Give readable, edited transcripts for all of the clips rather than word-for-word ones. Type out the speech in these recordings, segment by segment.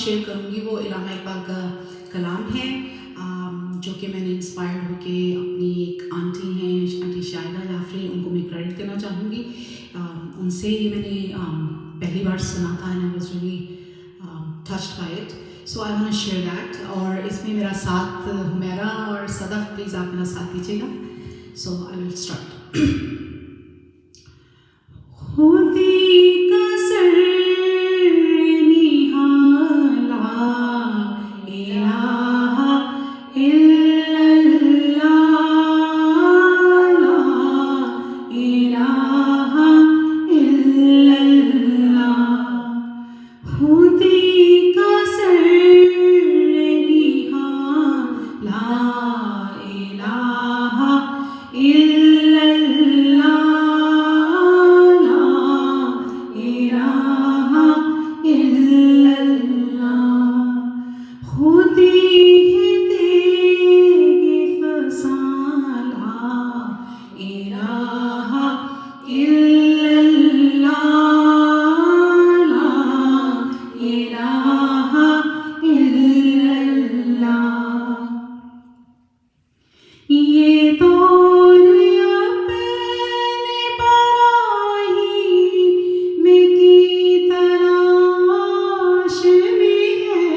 Share کروں گی وہ علامہ اقبال کا کلام ہے، جو کہ میں نے انسپائرڈ ہو کے اپنی ایک آنٹی ہیں آنٹی شاہدہ جعفری، ان کو میں کریڈٹ دینا چاہوں گی. ان سے یہ میں نے پہلی بار سنا تھا and I was really touched by it. So I want to share that. اور اس میں میرا ساتھ حمیرہ اور صدف، پلیز آپ میرا ساتھ دیجیے گا. سو آئی ول اسٹارٹ. خودی کا سر نہالا الہ الا اللہ، لا الہ الا اللہ. خودی کا سر نہالا الہ الا اللہ، یہ دور اپنے برائی میں کی تلاش میں ہے،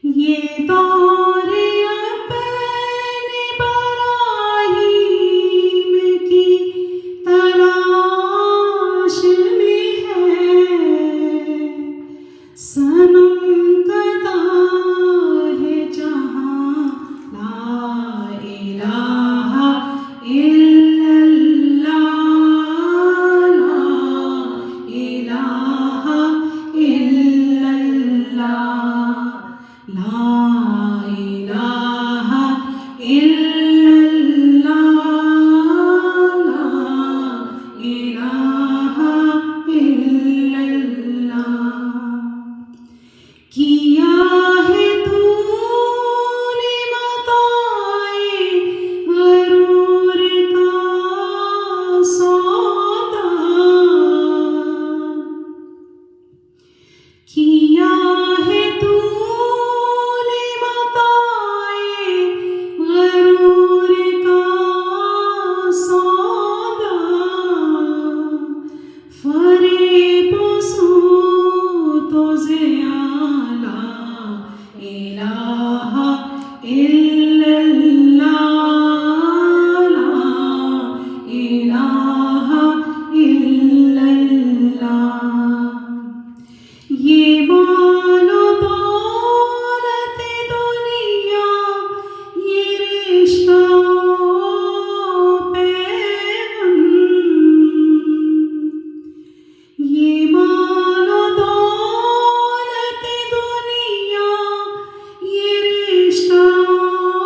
یہ دور اپنے برائی میں کی تلاش میں ہے. صنم کدا ہے جہاں لا الہ الا اللہ، لا الہ الا اللہ، لا الہ الا اللہ، لا الہ الا اللہ. کیا ہے تو نے متاعِ غرور کا سودا، کیا ہے تو نے متاعِ غرور کا سودا، فریب و سود و زیان لا الہ الا اللہ، لا الہ الا اللہ. یہ مال و دولت دنیا، یہ رشتہ و پیوند، یہ مال و دولت دنیا، یہ رشتہ و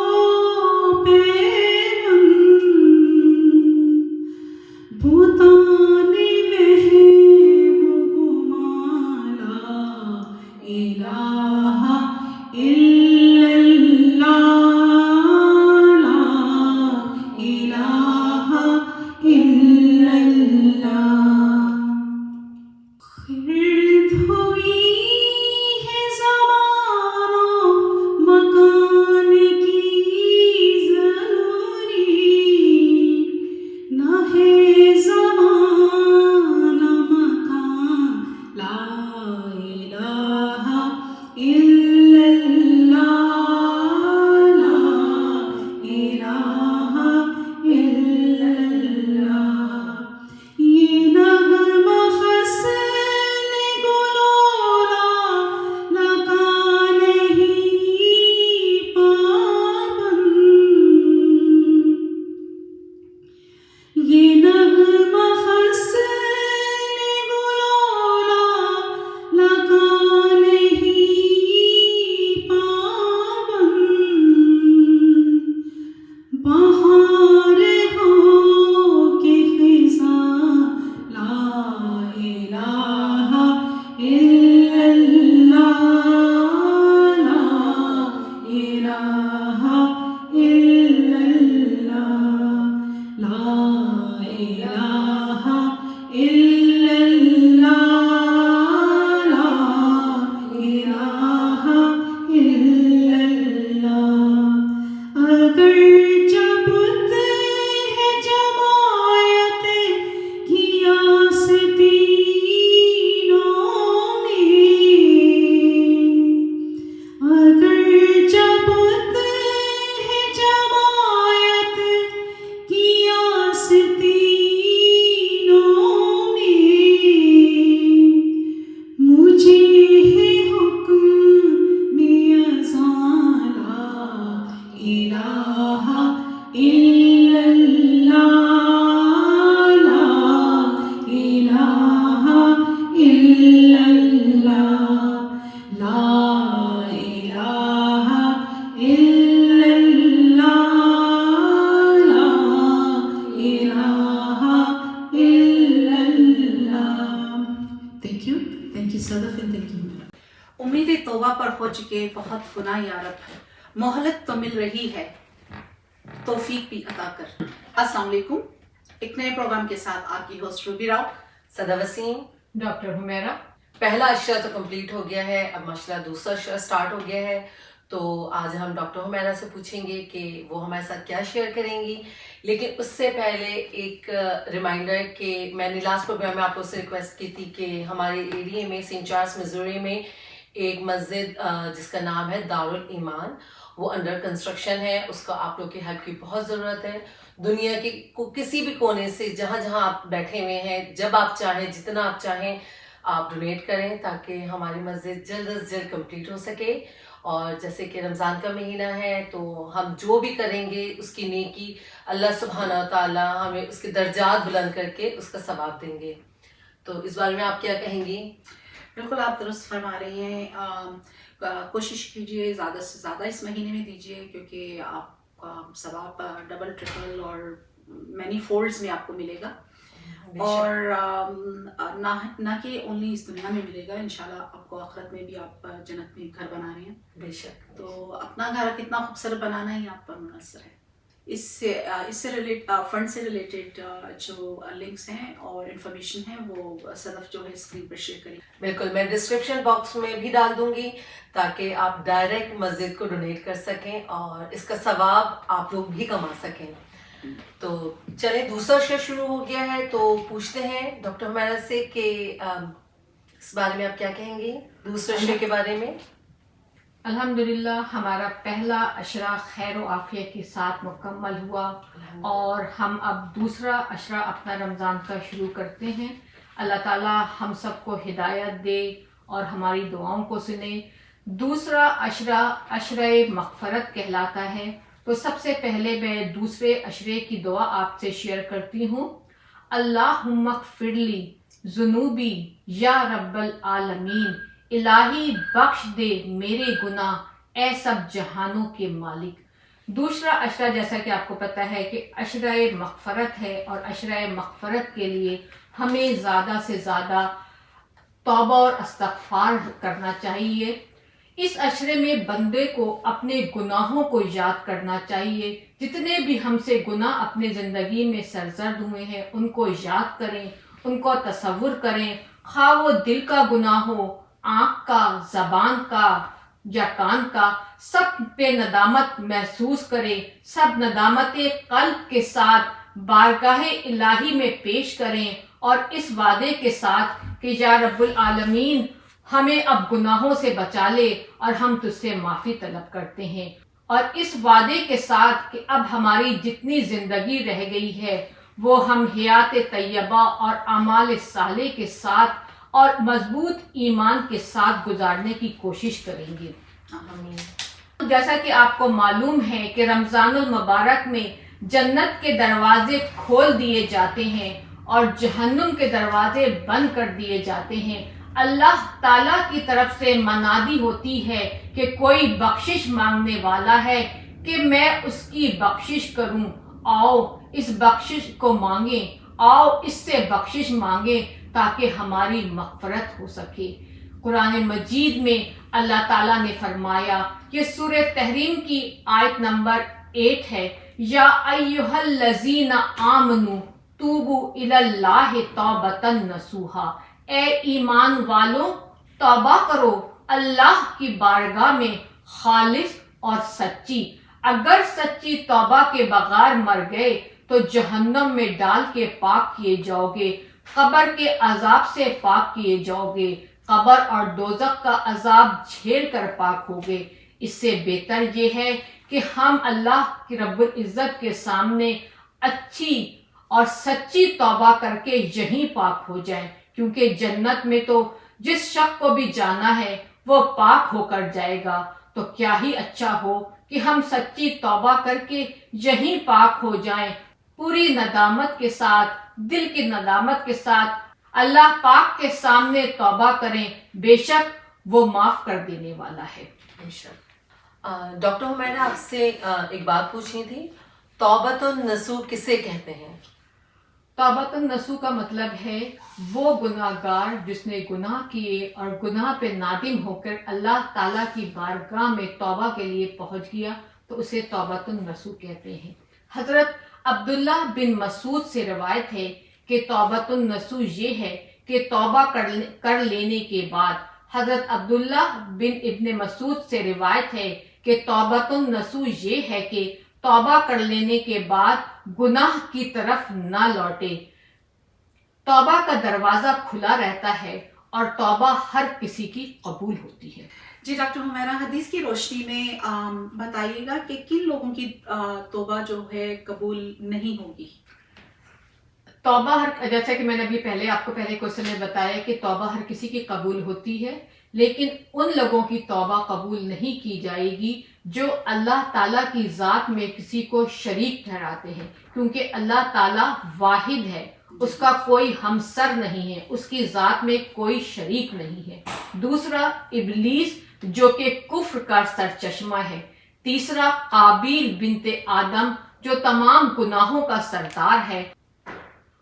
अगरचे बुत है जमायत की आस्तीनों में, अगरचे बुत है जमायत की आस्तीनों में, मुझे है हुक्म अज़ां ला इलाहा इल्लल्लाह, ला इलाहा इल्लल्लाह, ला इलाहा इल्लल्लाह, ला इलाहा इल्लल्लाह. Thank you Sadaf and thank you. उम्मीद तौबा पर हो चुके बहुत गुनाह या रब, मोहलत तो मिल रही है, तौफीक भी अता कर. अस्सलाम वालेकुम. एक नए प्रोग्राम के साथ आपकी होस्ट रूबी राव, सदा वसीम, डॉक्टर हुमैरा. पहला अशरा तो कंप्लीट हो गया है, अब माशाल्लाह दूसरा अशरा स्टार्ट हो गया है. तो आज हम डॉक्टर हुमैरा से पूछेंगे कि वो हमारे साथ क्या शेयर करेंगी. लेकिन उससे पहले एक रिमाइंडर कि मैंने लास्ट प्रोग्राम में आप लोग से रिक्वेस्ट की थी कि हमारे एरिया में सेंट चार्ल्स मिज़ोरी में एक मस्जिद जिसका नाम है दारुल ईमान, वो अंडर कंस्ट्रक्शन है. उसका आप लोग की हेल्प की बहुत ज़रूरत है. दुनिया के किसी भी कोने से जहाँ जहाँ आप बैठे हुए हैं, जब आप चाहें, जितना आप चाहें, आप डोनेट करें ताकि हमारी मस्जिद जल्द से जल्द कंप्लीट हो सके. और जैसे कि रमज़ान का महीना है तो हम जो भी करेंगे उसकी नेकी अल्लाह सुब्हाना व तआला हमें उसके दर्जात बुलंद करके उसका सवाब देंगे. तो इस बारे में आप क्या कहेंगी? बिल्कुल आप दुरुस्त फरमा रही हैं. कोशिश कीजिए ज़्यादा से ज़्यादा इस महीने में दीजिए, क्योंकि आपका सवाब डबल ट्रिपल और मैनी फोल्ड्स में आपको मिलेगा. और ना कि ओनली इस दुनिया में मिलेगा, इंशाल्लाह आपको आखिरत में भी आप जन्नत में घर बना रहे हैं. बेशक. तो अपना घर कितना खूबसूरत बनाना ही आप पर मुनहसर है. इससे फंड से रिलेटेड जो लिंक्स हैं और इन्फॉर्मेशन है वो सदफ जो है स्क्रीन पर शेयर करें. बिल्कुल, मैं डिस्क्रिप्शन बॉक्स में भी डाल दूंगी ताकि आप डायरेक्ट मस्जिद को डोनेट कर सकें और इसका सवाब आप लोग भी कमा सकें. तो चले, दूसरा शो शुरू हो गया है तो पूछते हैं डॉक्टर हुमैरा से कि इस बारे में आप क्या कहेंगी, दूसरे शो के बारे में. अल्हम्दुलिल्लाह हमारा पहला अशरा खैर व आफियत के साथ मुकम्मल हुआ और हम अब दूसरा अशरा अपना रमज़ान का शुरू करते हैं. अल्लाह ताला हम सबको हिदायत दे और हमारी दुआओं को सुने. दूसरा अशरा अशरा मग़फ़रत कहलाता है. तो सबसे पहले मैं दूसरे अशरे की दुआ आपसे शेयर करती हूँ. अल्लाहुम्मा ग़फ़िरली ज़ुनूबी या रब्बल आलमीन, इलाही बख्श दे मेरे गुनाह ए सब जहानों के मालिक. दूसरा अशरा जैसा कि आपको पता है कि अशरा मग़फ़रत है और अशरा मग़फ़रत के लिए हमें ज़्यादा से ज़्यादा तौबा और इस्तिग़फ़ार करना चाहिए. इस अशरे में बंदे को अपने गुनाहों को याद करना चाहिए. जितने भी हमसे गुनाह अपने ज़िंदगी में सरजद हुए हैं उनको याद करें, उनको तसव्वुर करें. खा वो दिल का गुनाह हो, आँख का, ज़बान का या कान का, सब पे नदामत महसूस करें. सब नदामत क़ल्ब के साथ बारगाह इलाही में पेश करें और इस वादे के साथ कि या रब्बुल आलमीन हमें अब गुनाहों से बचा ले और हम तुझसे माफ़ी तलब करते हैं. और इस वादे के साथ कि अब हमारी जितनी ज़िंदगी रह गई है वो हम हयात तैयबा और अमाल साले के साथ और मजबूत ईमान के साथ गुजारने की कोशिश करेंगे. आमीन. जैसा कि आपको मालूम है कि रमज़ानुल मुबारक में जन्नत के दरवाजे खोल दिए जाते हैं और जहन्नुम के दरवाजे बंद कर दिए जाते हैं. अल्लाह ताला की तरफ से मनादी होती है कि कोई बख्शिश मांगने वाला है कि मैं उसकी बख्शिश करूं. आओ इस बख्शिश को मांगें, आओ इससे बख्शिश मांगें ताकि हमारी मग़फ़रत हो सके. कुरान मजीद में अल्लाह ताला ने फरमाया कि सूरह तहरीम की आयत नंबर 8 है, या अय्युहल्लज़ीना आमनू तूबू इलल्लाहि तौबतन नसूहा. ए ईमान वालों, तौबा करो अल्लाह की बारगाह में खालिस और सच्ची. اگر سچی توبہ کے بغیر مر گئے تو جہنم میں ڈال کے پاک کیے جاؤ گے، قبر کے عذاب سے پاک کیے جاؤ گے، قبر اور دوزخ کا عذاب جھیل کر پاک ہوگے۔ اس سے بہتر یہ ہے کہ ہم اللہ کی رب العزت کے سامنے اچھی اور سچی توبہ کر کے یہیں پاک ہو جائیں، کیونکہ جنت میں تو جس شخص کو بھی جانا ہے وہ پاک ہو کر جائے گا۔ تو کیا ہی اچھا ہو کہ ہم سچی توبہ کر کے یہیں پاک ہو جائیں، پوری ندامت کے ساتھ، دل کی ندامت کے ساتھ اللہ پاک کے سامنے توبہ کریں، بے شک وہ معاف کر دینے والا ہے۔ ڈاکٹر حمیرہ، آپ سے ایک بات پوچھنی تھی، توبۃ النصوح کسے کہتے ہیں؟ توبۃ النصوح کا مطلب ہے وہ گناہ گار جس نے گناہ کیے اور گناہ پہ نادم ہو کر اللہ تعالیٰ کی بارگاہ میں توبہ کے لیے پہنچ گیا تو اسے توبۃ النصوح کہتے ہیں۔ حضرت عبداللہ بن مسعود سے روایت ہے کہ توبۃ النصوح یہ ہے کہ توبہ کر لینے کے بعد، حضرت عبداللہ بن ابن مسعود سے روایت ہے کہ توبۃ النصوح یہ ہے کہ توبہ کر لینے کے بعد گناہ کی طرف نہ لوٹے۔ توبہ کا دروازہ کھلا رہتا ہے اور توبہ ہر کسی کی قبول ہوتی ہے۔ جی ڈاکٹر حمیرہ، حدیث کی روشنی میں بتائیے گا کہ کن لوگوں کی توبہ جو ہے قبول نہیں ہوگی؟ توبہ جیسا کہ میں نے ابھی آپ کو پہلے کوشچن میں بتایا کہ توبہ ہر کسی کی قبول ہوتی ہے، لیکن ان لوگوں کی توبہ قبول نہیں کی جائے گی جو اللہ تعالیٰ کی ذات میں کسی کو شریک ٹھہراتے ہیں، کیونکہ اللہ تعالیٰ واحد ہے، اس کا کوئی ہمسر نہیں ہے، اس کی ذات میں کوئی شریک نہیں ہے۔ دوسرا ابلیس جو کہ کفر کا سرچشمہ ہے۔ تیسرا قابیل بنت آدم جو تمام گناہوں کا سردار ہے،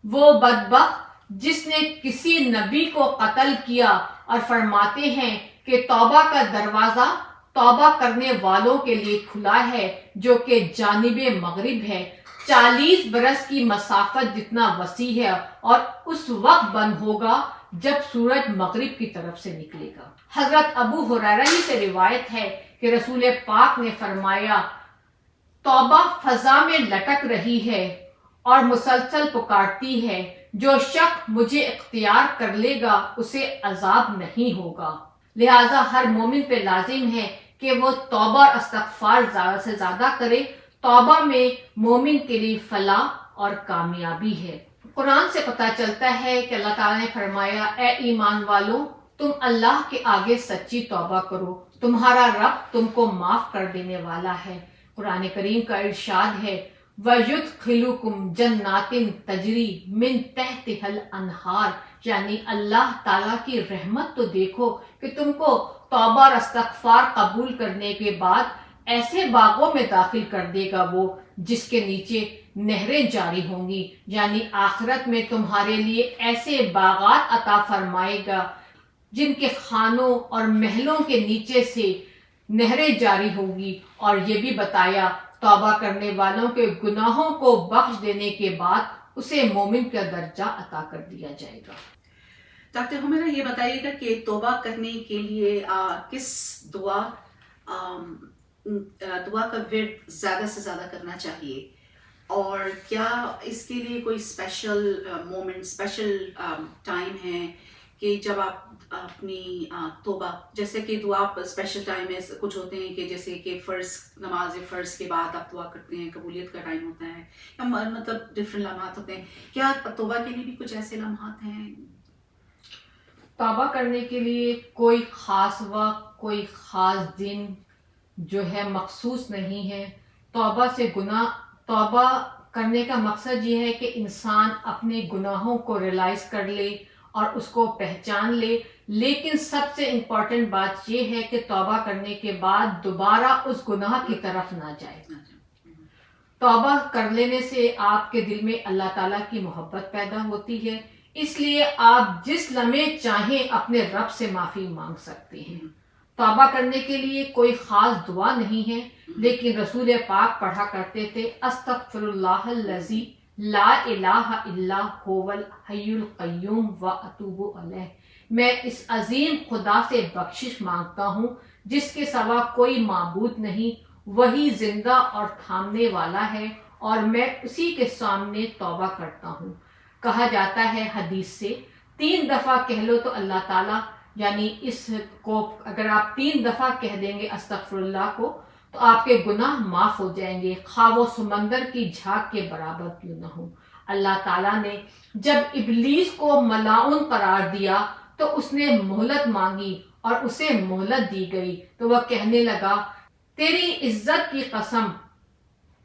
وہ بدبخت جس نے کسی نبی کو قتل کیا اور فرماتے ہیں کہ توبہ کا دروازہ توبہ کرنے والوں کے لیے کھلا ہے جو کہ جانب مغرب ہے، 40 برس کی مسافت جتنا وسیع ہے، اور اس وقت بند ہوگا جب سورج مغرب کی طرف سے نکلے گا۔ حضرت ابو ہریرہ ہی سے روایت ہے کہ رسول پاک نے فرمایا، توبہ فضا میں لٹک رہی ہے اور مسلسل پکارتی ہے، جو شخص مجھے اختیار کر لے گا اسے عذاب نہیں ہوگا۔ لہذا ہر مومن پہ لازم ہے کہ وہ توبہ اور استغفار زیادہ سے زیادہ کرے۔ توبہ میں مومن کے لیے فلاح اور کامیابی ہے۔ قرآن سے پتہ چلتا ہے کہ اللہ تعالیٰ نے فرمایا، اے ایمان والو، تم اللہ کے آگے سچی توبہ کرو، تمہارا رب تم کو معاف کر دینے والا ہے۔ قرآن کریم کا ارشاد ہے، وَيُدْخِلُكُمْ جَنَّاتٍ تَجْرِي مِن تَحْتِهَا الْأَنْهَارُ، یعنی اللہ تعالیٰ کی رحمت تو دیکھو کہ تم کو توبہ اور استغفار قبول کرنے کے بعد ایسے باغوں میں داخل کر دے گا وہ جس کے نیچے نہریں جاری ہوں گی، یعنی آخرت میں تمہارے لیے ایسے باغات عطا فرمائے گا جن کے خانوں اور محلوں کے نیچے سے نہریں جاری ہوں گی۔ اور یہ بھی بتایا، توبہ کرنے والوں کے گناہوں کو بخش دینے کے بعد اسے مومن کا درجہ عطا کر دیا جائے گا۔ ڈاکٹر حمیرہ، یہ بتائیے گا کہ توبہ کرنے کے لیے کس دعا کا ورد زیادہ سے زیادہ کرنا چاہیے، اور کیا اس کے لیے کوئی اسپیشل مومنٹ، اسپیشل ٹائم ہے کہ جب آپ اپنی توبہ، جیسے کہ دعا اسپیشل ٹائم ہے، کچھ ہوتے ہیں کہ جیسے کہ نماز فرض کے بعد آپ دعا کرتے ہیں، قبولیت کا ٹائم ہوتا ہے، یا مطلب ڈفرینٹ لمحات ہوتے ہیں، کیا توبہ کے لیے بھی کچھ ایسے لمحات ہیں؟ توبہ کرنے کے لیے کوئی خاص وقت، کوئی خاص دن جو ہے مخصوص نہیں ہے۔ توبہ کرنے کا مقصد یہ ہے کہ انسان اپنے گناہوں کو ریلائز کر لے اور اس کو پہچان لے، لیکن سب سے امپورٹنٹ بات یہ ہے کہ توبہ کرنے کے بعد دوبارہ اس گناہ کی طرف نہ جائے۔ توبہ کر لینے سے آپ کے دل میں اللہ تعالیٰ کی محبت پیدا ہوتی ہے، اس لیے آپ جس لمحے چاہیں اپنے رب سے معافی مانگ سکتے ہیں۔ توبہ کرنے کے لیے کوئی خاص دعا نہیں ہے، لیکن رسول پاک پڑھا کرتے تھے، استغفر اللہ الذی لا الہ الا هو الحی القیوم واتوب الیہ، میں اس عظیم خدا سے بخشش مانگتا ہوں جس کے سوا کوئی معبود نہیں، वही जिंदा और थामने वाला है और मैं उसी के सामने तौबा करता हूँ। कहा जाता है हदीस से 3 दफ़ा कह लो तो अल्लाह ताला, यानी इसको अगर आप 3 दफ़ा कह देंगे अस्तगफिरुल्लाह को, तो आपके गुनाह माफ़ हो जाएंगे, खा वो समंदर की झाग के बराबर क्यों न हो। अल्लाह ताला ने जब इब्लीस को मलाउन करार दिया तो उसने मोहलत मांगी और उसे मोहलत दी गई, तो वह कहने लगा, तेरी इज्जत की कसम,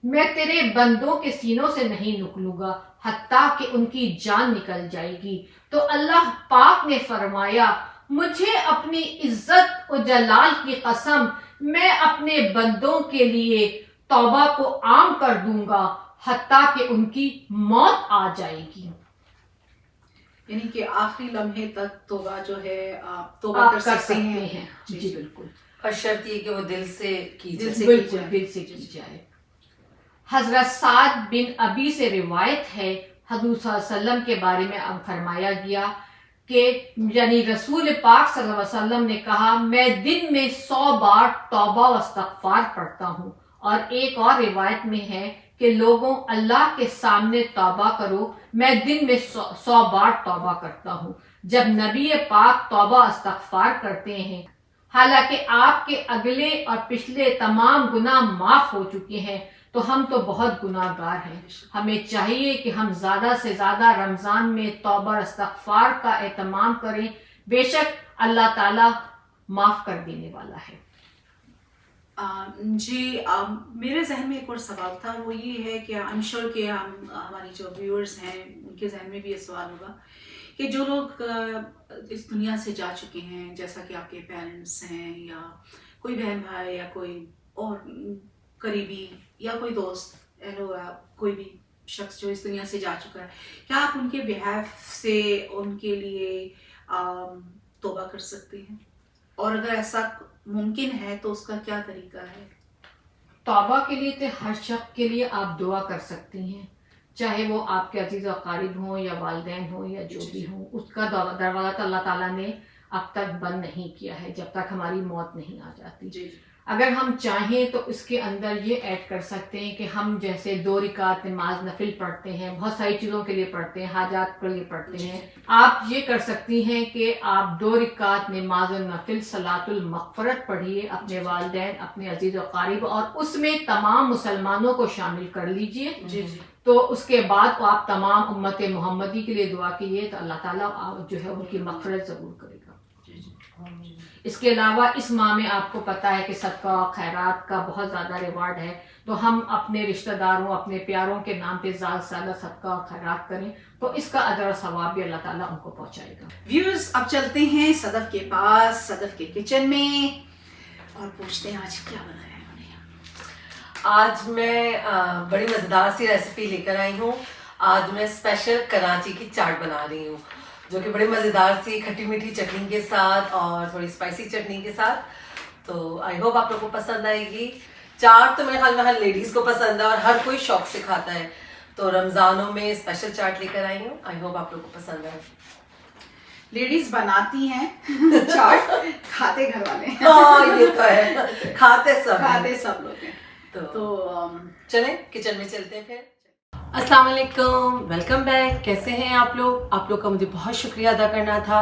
मैं तेरे बंदों के सीनों से नहीं निकलूंगा हत्ता कि उनकी जान निकल जाएगी। तो अल्लाह पाक ने फरमाया, मुझे अपनी इज्जत और जलाल की कसम, मैं अपने बंदों के लिए तौबा को आम कर दूंगा हत्ता कि उनकी मौत आ जाएगी। यानी कि आखिरी लम्हे तक तौबा जो है आप तौबा आप कर सकते हैं। जी बिल्कुल, और शर्त ये कि वो दिल से की दिल जाए। से बिल्कुल दिल से की जाए। हजरत साद बिन अबी से रिवायत है, हजूर सल्लल्लाहु अलैहि वसल्लम के बारे में अब फरमाया गया कि यानी रसूल पाक सल्लल्लाहु अलैहि वसल्लम ने कहा, मैं दिन में 100 बार तौबा व इस्तगफार पढ़ता हूँ। और एक और रिवायत में है कि लोगों अल्लाह के सामने तौबा करो, मैं दिन में 100 बार तौबा करता हूँ। जब नबी पाक तौबा इस्तगफार करते हैं, हालांकि आपके अगले और पिछले तमाम गुनाह माफ हो चुके हैं, तो हम तो बहुत गुनाहगार हैं। हमें चाहिए कि हम ज़्यादा से ज़्यादा रमज़ान में तौबा इस्तगफार का एहतमाम करें। बेशक अल्लाह ताला माफ़ कर देने वाला है। जी, मेरे जहन में एक और सवाल था, वो ये है कि आई एम श्योर कि हमारी जो व्यूअर्स हैं उनके जहन में भी ये सवाल होगा कि जो लोग इस दुनिया से जा चुके हैं, जैसा कि आपके पेरेंट्स हैं या कोई बहन भाई या कोई और करीबी या कोई दोस्त, कोई भी शख्स जो इस दुनिया से जा चुका है, क्या आप उनके बिहाफ से उनके लिए तौबा कर सकते हैं? और अगर ऐसा मुमकिन है तो उसका क्या तरीका है? तौबा के लिए तो हर शख्स के लिए आप दुआ कर सकती हैं, चाहे वो आपके अजीज़ और क़रीब हों या वालिदैन हों या जो भी हों। उसका दरवाज़ा तो अल्लाह ताला ने अब तक बंद नहीं किया है जब तक हमारी मौत नहीं आ जाती। जी। अगर हम चाहें तो इसके अंदर ये ऐड कर सकते हैं कि हम जैसे 2 रकात नमाज नफिल पढ़ते हैं, बहुत सारी चीज़ों के लिए पढ़ते हैं, हाजात के लिए पढ़ते हैं। आप ये कर सकती हैं कि आप 2 रकात नमाज नफिल सलातुल मग़फ़िरत पढ़िए अपने वालिदैन, अपने अजीज़ और क़रीब, और उसमें तमाम मुसलमानों को शामिल कर लीजिए। जी जी। तो उसके बाद आप तमाम उम्मत मोहम्मदी के लिए दुआ कीजिए, तो अल्लाह ताला जो है उनकी मग़फ़िरत ज़रूर करेगा। इसके अलावा इस माह में आपको पता है कि सदका खैरात का बहुत ज़्यादा रिवार्ड है, तो हम अपने रिश्तेदारों, अपने प्यारों के नाम पे ज़्यादा से ज़्यादा सदका खैरात करें, तो इसका अजर और सवाब भी अल्लाह ताला उनको पहुँचाएगा। व्यूअर्स, अब चलते हैं सदफ के पास, सदफ के किचन में, और पूछते हैं आज क्या बनाया है उन्होंने। आज मैं बड़ी मज़ेदार सी रेसिपी लेकर आई हूँ। आज मैं स्पेशल कराची की चाट बना रही हूँ, जो कि बड़ी मज़ेदार सी खट्टी मीठी चटनी के साथ और थोड़ी स्पाइसी चटनी के साथ। तो आई होप आप लोगों को पसंद आएगी। चाट तो मेरे ख्याल में हर लेडीज़ को पसंद है और हर कोई शौक से खाता है, तो रमज़ानों में स्पेशल चाट लेकर आई हूँ। आई होप आप लोगों को पसंद आए। लेडीज बनाती हैं चाट, खाते घर वाले हैं। हाँ, ये तो है, खाते सब लोग हैं। तो चलें किचन में चलते हैं फिर। अस्सलाम वालेकुम, वेलकम बैक। कैसे हैं आप लोग? आप लोग का मुझे बहुत शुक्रिया अदा करना था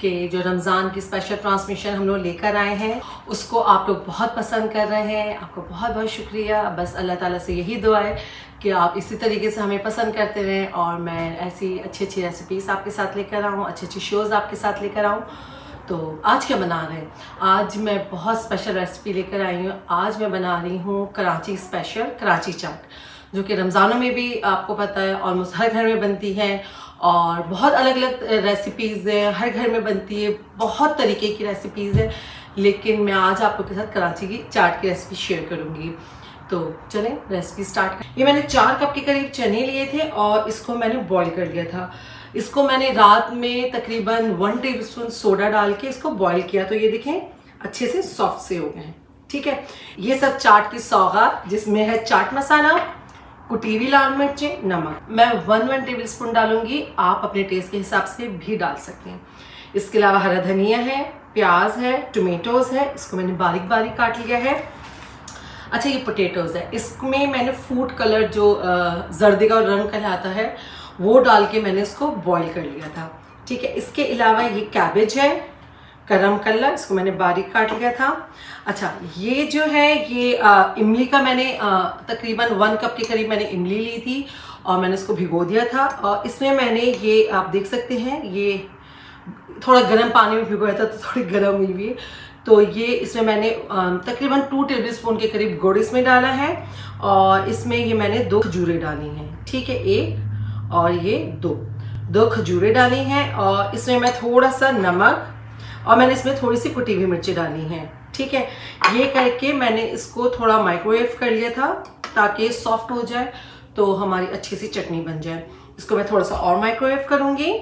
कि जो रमज़ान की स्पेशल ट्रांसमिशन हम लोग लेकर आए हैं उसको आप लोग बहुत पसंद कर रहे हैं। आपको बहुत बहुत शुक्रिया। बस अल्लाह ताला से यही दुआ है कि आप इसी तरीके से हमें पसंद करते रहें और मैं ऐसी अच्छी अच्छी रेसिपीज़ आपके साथ लेकर आऊँ, अच्छी अच्छी शोज़ आपके साथ लेकर आऊँ। तो आज क्या बना रहे हैं? आज मैं बहुत स्पेशल रेसिपी लेकर आई हूँ। आज मैं बना रही हूँ कराची स्पेशल कराची चाट, जो कि रमज़ानों में भी आपको पता है ऑलमोस्ट हर घर में बनती है और बहुत अलग अलग रेसिपीज़ हैं, हर घर में बनती है, बहुत तरीके की रेसिपीज़ हैं। लेकिन मैं आज आप लोग के साथ कराची की चाट की रेसिपी शेयर करूँगी। तो चलें रेसिपी स्टार्ट करें। ये मैंने 4 कप के करीब चने लिए थे और इसको मैंने बॉईल कर लिया था। इसको मैंने रात में तकरीबन 1 टेबलस्पून सोडा डाल के इसको बॉईल किया, तो ये देखें अच्छे से सॉफ्ट से हो गए हैं। ठीक है, ये सब चाट की सौगात, जिसमें है चाट मसाला, कुटी हुई लाल मिर्चें, नमक। मैं 1 टेबलस्पून डालूंगी, आप अपने टेस्ट के हिसाब से भी डाल सकते हैं। इसके अलावा हरा धनिया है, प्याज है, टोमेटोज़ है, इसको मैंने बारीक बारीक काट लिया है। अच्छा ये पोटैटोज़ है, इसमें मैंने फूड कलर जो जर्दी का रंग कहलाता है वो डाल के मैंने इसको बॉईल कर लिया था, ठीक है। इसके अलावा ये कैबेज है, गरम कल्ला, इसको मैंने बारीक काट लिया था। अच्छा ये जो है ये इमली का मैंने तकरीबन 1 कप के करीब मैंने इमली ली थी और मैंने इसको भिगो दिया था। और इसमें मैंने ये आप देख सकते हैं ये थोड़ा गर्म पानी में भिगोया था तो थोड़ी गर्म हुई हुई है। तो ये इसमें मैंने तकरीबन 2 टेबलस्पून के करीब गुड़ इसमें डाला है और इसमें ये मैंने 2 खजूरें डाली हैं, ठीक है, 1 और ये 2 खजूरें डाली हैं। और इसमें मैं थोड़ा सा नमक और मैंने इसमें थोड़ी सी कुटी हुई मिर्ची डाली हैं, ठीक है। ये करके मैंने इसको थोड़ा माइक्रोवेव कर लिया था ताकि सॉफ्ट हो जाए तो हमारी अच्छी सी चटनी बन जाए। इसको मैं थोड़ा सा और माइक्रोवेव करूँगी।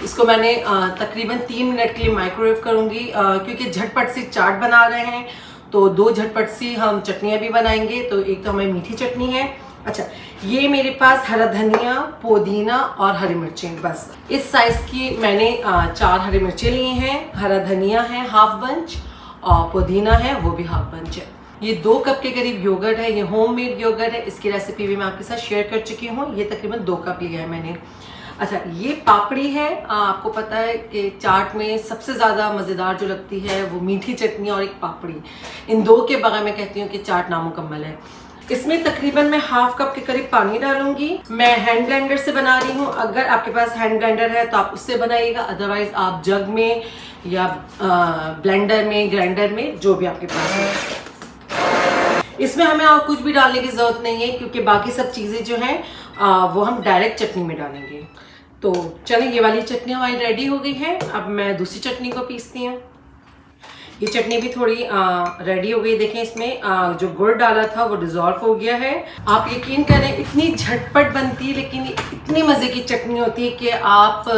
इसको मैंने तकरीबन 3 मिनट के लिए माइक्रोवेव करूँगी क्योंकि झटपट सी चाट बना रहे हैं तो 2 झटपट सी हम चटनियाँ भी बनाएंगे। तो एक तो हमारी मीठी चटनी है। अच्छा ये मेरे पास हरा धनिया, पुदीना और हरी मिर्चें, बस इस साइज़ की मैंने 4 हरी मिर्चें ली हैं। हरा धनिया है हाफ बंच और पुदीना है वो भी हाफ बंच है। ये 2 कप के करीब योगर्ट है, ये होममेड योगर्ट है, इसकी रेसिपी भी मैं आपके साथ शेयर कर चुकी हूँ। ये तकरीबन 2 कप लिया है मैंने। अच्छा ये पापड़ी है, आपको पता है कि चाट में सबसे ज़्यादा मज़ेदार जो लगती है वो मीठी चटनी और एक पापड़ी, इन 2 के बगैर मैं कहती हूँ कि चाट नामुकम्मल है। इसमें तकरीबन मैं हाफ कप के करीब पानी डालूंगी। मैं हैंड ब्लेंडर से बना रही हूँ, अगर आपके पास हैंड ब्लेंडर है तो आप उससे बनाइएगा, अदरवाइज आप जग में या ब्लेंडर में, ग्राइंडर में, जो भी आपके पास है। इसमें हमें और कुछ भी डालने की ज़रूरत नहीं है क्योंकि बाकी सब चीज़ें जो हैं वो हम डायरेक्ट चटनी में डालेंगे। तो चलिए ये वाली चटनी हमारी रेडी हो गई है। अब मैं दूसरी चटनी को पीसती हूँ। ये चटनी भी थोड़ी रेडी हो गई। देखें इसमें जो गुड़ डाला था वो डिज़ोल्व हो गया है। आप यकीन करें इतनी झटपट बनती है लेकिन इतनी मज़े की चटनी होती है कि आप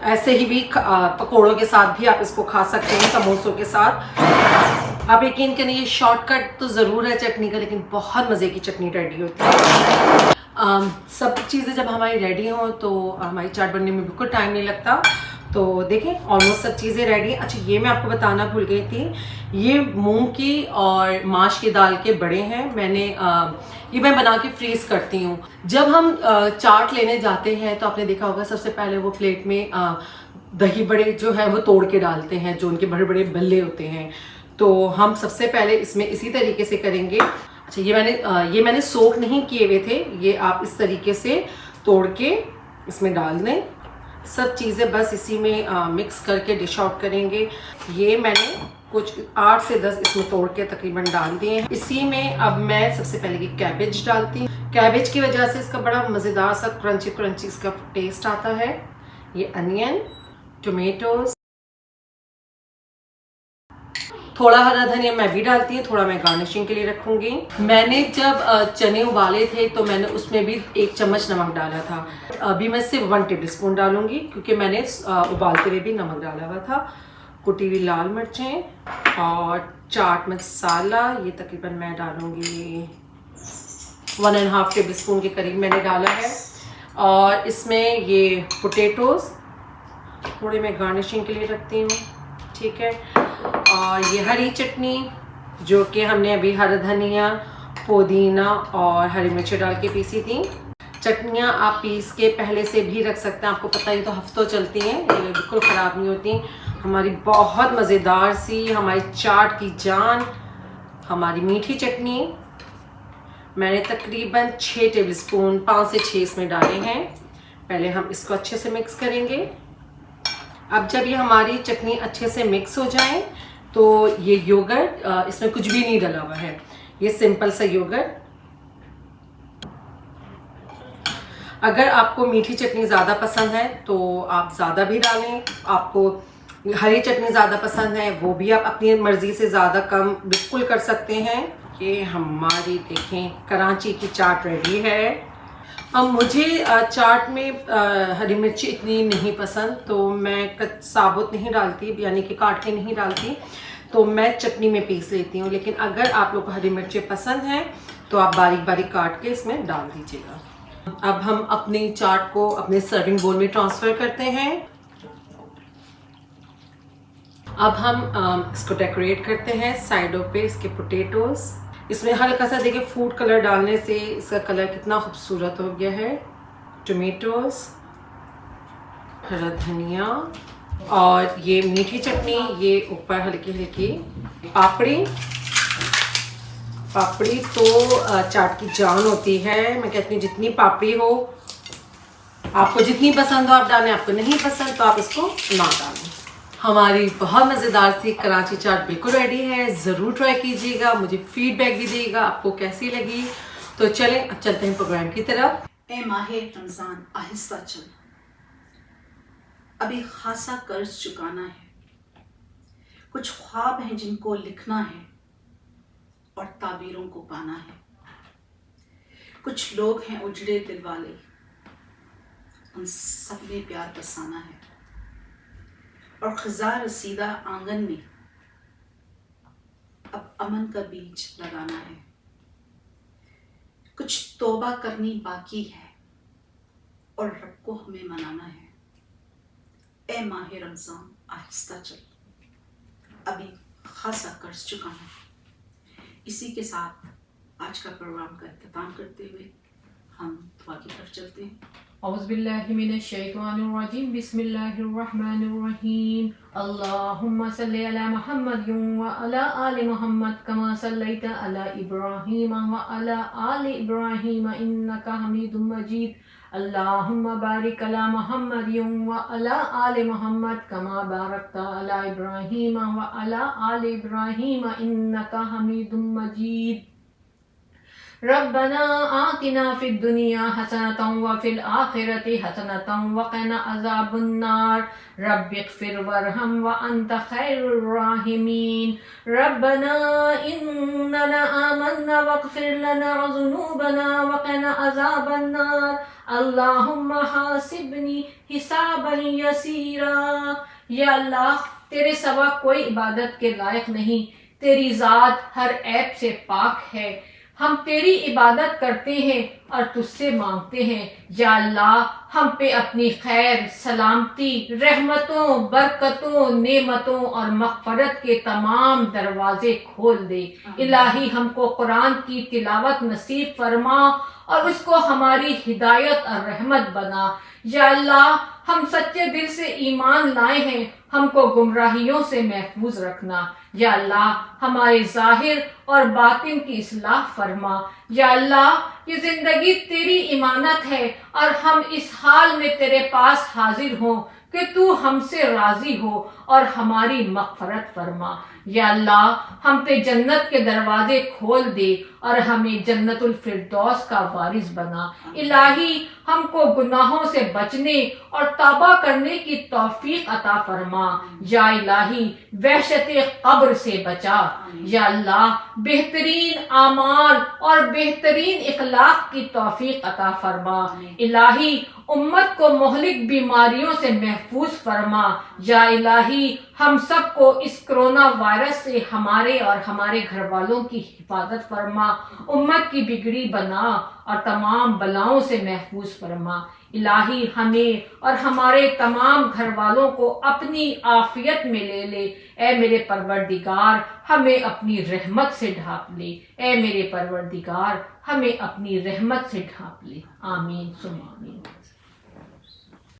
ऐसे ही भी पकौड़ों के साथ भी आप इसको खा सकते हैं, समोसों के साथ। आप यकीन करें ये शॉर्टकट तो ज़रूर है चटनी का, लेकिन बहुत मज़े की चटनी रेडी होती है। सब चीज़ें जब हमारी रेडी हों तो हमारी चाट बनने में बिल्कुल टाइम नहीं लगता। तो देखें ऑलमोस्ट सब चीज़ें रेडी हैं। अच्छा ये मैं आपको बताना भूल गई थी, ये मूंग की और माश की दाल के बड़े हैं। मैंने ये मैं बना के फ्रीज़ करती हूँ। जब हम चाट लेने जाते हैं तो आपने देखा होगा सबसे पहले वो प्लेट में दही बड़े जो है वो तोड़ के डालते हैं, जो उनके बड़े बड़े बल्ले होते हैं। तो हम सबसे पहले इसमें इसी तरीके से करेंगे। अच्छा ये मैंने सोक नहीं किए हुए थे, ये आप इस तरीके से तोड़ के इसमें डाल दें। सब चीज़ें बस इसी में मिक्स करके डिश आउट करेंगे। ये मैंने कुछ 8 से 10 इसमें तोड़ के तकरीबन डाल दिए हैं। इसी में अब मैं सबसे पहले ये कैबेज डालती हूँ। कैबेज की वजह से इसका बड़ा मज़ेदार सा क्रंची क्रंची इसका टेस्ट आता है। ये अनियन, टोमेटोज, थोड़ा हरा धनिया मैं भी डालती हूँ, थोड़ा मैं गार्निशिंग के लिए रखूँगी। मैंने जब चने उबाले थे तो मैंने उसमें भी 1 चम्मच नमक डाला था। अभी मैं सिर्फ 1 टेबलस्पून डालूँगी क्योंकि मैंने उबालते हुए भी नमक डाला हुआ था। कुटी हुई लाल मिर्चें और चाट मसाला, ये तकरीबन मैं डालूँगी 1.5 टेबलस्पून के करीब मैंने डाला है। और इसमें ये पोटैटोज़ थोड़े मैं गार्निशिंग के लिए रखती हूँ, ठीक है। और ये हरी चटनी जो कि हमने अभी हरा धनिया, पुदीना और हरी मिर्ची डाल के पीसी थी। चटनियाँ आप पीस के पहले से भी रख सकते हैं, आपको पता ही तो हफ्तों चलती हैं, ये बिल्कुल ख़राब नहीं होती। हमारी बहुत मज़ेदार सी हमारी चाट की जान हमारी मीठी चटनी मैंने तकरीबन 6 टेबलस्पून 5 से 6 इसमें डाले हैं। पहले हम इसको अच्छे से मिक्स करेंगे। अब जब ये हमारी चटनी अच्छे से मिक्स हो जाए तो ये योगर्ट, इसमें कुछ भी नहीं डला हुआ है, ये सिंपल सा योगर्ट। अगर आपको मीठी चटनी ज़्यादा पसंद है तो आप ज़्यादा भी डालें, आपको हरी चटनी ज़्यादा पसंद है वो भी आप अपनी मर्ज़ी से ज़्यादा कम बिल्कुल कर सकते हैं। ये हमारी देखें कराची की चाट रेडी है। अब मुझे चाट में हरी मिर्ची इतनी नहीं पसंद तो मैं साबुत नहीं डालती, यानी कि काट के नहीं डालती, तो मैं चटनी में पीस लेती हूँ। लेकिन अगर आप लोग को हरी मिर्ची पसंद हैं तो आप बारीक बारीक काट के इसमें डाल दीजिएगा। अब हम अपनी चाट को अपने सर्विंग बोल में ट्रांसफ़र करते हैं। अब हम इसको डेकोरेट करते हैं साइडों पे इसके पोटैटोज़। اس میں ہلکا سا دیکھیں فوڈ کلر ڈالنے سے اس کا کلر کتنا خوبصورت ہو گیا ہے. ٹمیٹوز، ہرا دھنیا اور یہ میٹھی چٹنی، یہ اوپر ہلکی ہلکی پاپڑی تو چاٹ کی جان ہوتی ہے. میں کہتی ہوں جتنی پاپڑی ہو، آپ کو جتنی پسند ہو آپ ڈالیں، آپ کو نہیں پسند تو آپ اس کو نہ ڈالیں. ہماری بہت مزیدار سی کراچی چاٹ بالکل ریڈی ہے. ضرور ٹرائی کیجیے گا، مجھے فیڈ بیک بھی دیے گا آپ کو کیسی لگی. تو چلیں اب چلتے ہیں پروگرام کی طرف. اے ماہ رمضان آہستہ چل، ابھی خاصا قرض چکانا ہے. کچھ خواب ہیں جن کو لکھنا ہے اور تعبیروں کو پانا ہے. کچھ لوگ ہیں اجڑے دل والے، ان سب میں پیار بسانا ہے. اور خزاں رسیدہ آنگن میں اب امن کا بیج لگانا ہے. کچھ توبہ کرنی باقی ہے اور رب کو ہمیں منانا ہے. اے ماہ رمضان آہستہ چل، ابھی خاصا قرض چکانا ہے. اسی کے ساتھ آج کا پروگرام کا اختتام کرتے ہوئے ہم دعا کی طرف چلتے ہیں. اعوذ باللہ من الشیطان الرجیم، بسم اللہ الرحمن الرحیم. اللہم صلی علی محمد وعلی آل محمد کما صلیت علی ابراہیم وعلی آل ابراہیم انکا حمید مجید. اللہم بارک علی محمد وعلی آل محمد کما بارکت علی ابراہیم وعلی آل ابراہیم انکا حمید مجید. ربنا آتنا فی الدنیا حسنۃ وفی الآخرۃ حسنۃ وقنا عذاب النار. رب اغفر وارحم وانت خیر الراحمین. ربنا اننا آمنا واغفر لنا ذنوبنا وقنا عذاب النار. اللہم حاسبنی حسابا یسیرا. یا اللہ تیرے سوا کوئی عبادت کے لائق نہیں، تیری ذات ہر عیب سے پاک ہے. ہم تیری عبادت کرتے ہیں اور تجھ سے مانگتے ہیں. یا اللہ ہم پہ اپنی خیر، سلامتی، رحمتوں، برکتوں، نعمتوں اور مغفرت کے تمام دروازے کھول دے. الہی ہم کو قرآن کی تلاوت نصیب فرما اور اس کو ہماری ہدایت اور رحمت بنا. یا اللہ ہم سچے دل سے ایمان لائے ہیں، ہم کو گمراہیوں سے محفوظ رکھنا. یا اللہ ہمارے ظاہر اور باطن کی اصلاح فرما. یا اللہ یہ زندگی تیری امانت ہے اور ہم اس حال میں تیرے پاس حاضر ہوں کہ تو ہم سے راضی ہو اور ہماری مغفرت فرما. یا اللہ ہم پہ جنت کے دروازے کھول دے اور ہمیں جنت الفردوس کا وارث بنا. الہی ہم کو گناہوں سے بچنے اور توبہ کرنے کی توفیق عطا فرما. یا الہی وحشت قبر سے بچا. یا اللہ بہترین اعمال اور بہترین اخلاق کی توفیق عطا فرما. الہی امت کو مہلک بیماریوں سے محفوظ فرما. یا الہی ہم سب کو اس کرونا وائرس سے ہمارے اور ہمارے گھر والوں کی حفاظت فرما. امت کی بگڑی بنا اور تمام بلاؤں سے محفوظ فرما. الہی ہمیں اور ہمارے تمام گھر والوں کو اپنی عافیت میں لے لے. اے میرے پروردگار ہمیں اپنی رحمت سے ڈھانپ لے. اے میرے پروردگار ہمیں اپنی رحمت سے ڈھانپ لے. آمین ثم آمین.